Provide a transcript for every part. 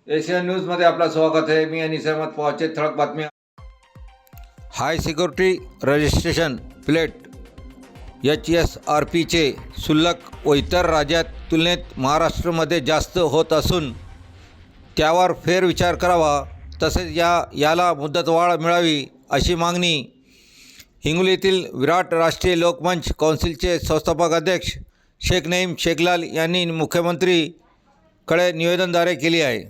Asian न्यूजमध्ये आपलं स्वागत आहे. मी अनिस अहमद. पॉचे ठळक बातम्या. हाय सिक्युरिटी रजिस्ट्रेशन प्लेट HSRPचे शुल्क व इतर राज्यात तुलनेत महाराष्ट्रामध्ये जास्त होत असून त्यावर फेरविचार करावा, तसेच याला मुदतवाढ मिळावी अशी मागणी हिंगोलीतील विराट राष्ट्रीय लोकमंच कौन्सिलचे संस्थापक अध्यक्ष शेख नईम शेखलाल यांनी मुख्यमंत्रीकडे निवेदनाद्वारे केली आहे.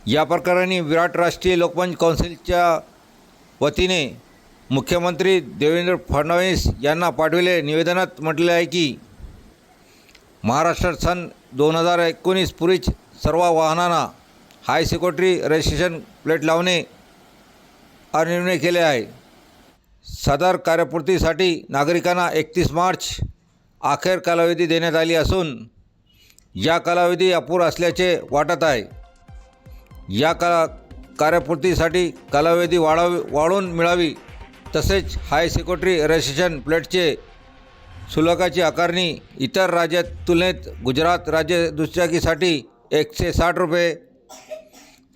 या प्रकरणी विराट राष्ट्रीय लोकमंच कौन्सिलच्या वतीने मुख्यमंत्री देवेंद्र फडणवीस यांना पाठविलेल्या निवेदनात म्हटले आहे की महाराष्ट्रात सन 2019 पूर्वीच सर्व वाहनांना हाय सिक्युरिटी रजिस्ट्रेशन प्लेट लावणे अनिवार्य केले आहे. सदर कार्यपूर्तीसाठी नागरिकांना 31 मार्च अखेर कालावधी देण्यात आली असून या कालावधी अपुरा असल्याचे वाटत आहे. या कार्यपूर्तीसाठी कालावधी वाढवून मिळावी, तसेच हाय सिक्युरिटी रजिस्ट्रेशन प्लेटचे शुल्काची आकारणी इतर राज्यात तुलनेत गुजरात राज्य दुचाकीसाठी 160 रुपये,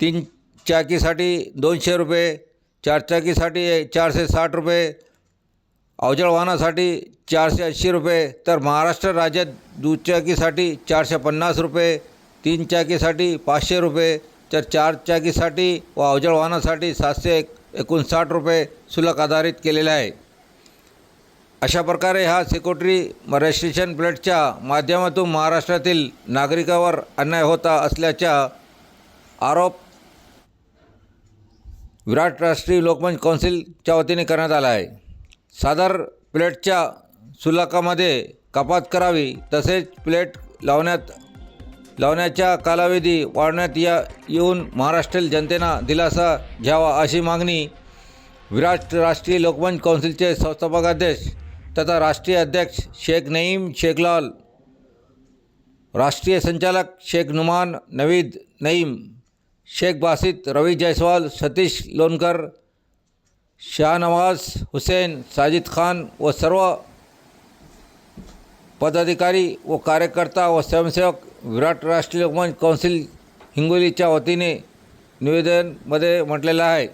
3 चाकीसाठी 200 रुपये, 4 चाकीसाठी 460 रुपये, अवजड वाहनासाठी 480 रुपये, तर महाराष्ट्र राज्यात दुचाकीसाठी 450 रुपये, 3 चाकीसाठी 500 रुपये, तर 4 चाकीसाठी व अवजड वाहनासाठी 759 रुपये शुल्क आधारित केलेले आहे. अशा प्रकारे हा सिक्युरिटी रजिस्ट्रेशन प्लेटच्या माध्यमातून महाराष्ट्रातील नागरिकांवर अन्याय होता असल्याचा आरोप विराट राष्ट्रीय लोकमंच कौन्सिलच्या वतीने करण्यात आला आहे. सदर प्लेटच्या शुल्कामध्ये कपात करावी, तसेच प्लेट लावण्याचा कालावधी वाढवण्यात येऊन महाराष्ट्रीय जनतेला दिलासा घ्यावा अशी मागणी विराट राष्ट्रीय लोकमंच कौन्सिलचे संस्थापक अध्यक्ष तथा राष्ट्रीय अध्यक्ष शेख नईम शेखलाल, राष्ट्रीय संचालक शेख नुमान नवीद नईम, शेख बासित, रवी जायसवाल, सतीश लोणकर, शाहनवाज हुसेन, साजिद खान व सर्व पदाधिकारी व कार्यकर्ता व स्वयंसेवक विराट राष्ट्रीय लोकमंच कौन्सिल हिंगोलीच्या वतीने निवेदनामध्ये म्हटलेलं आहे.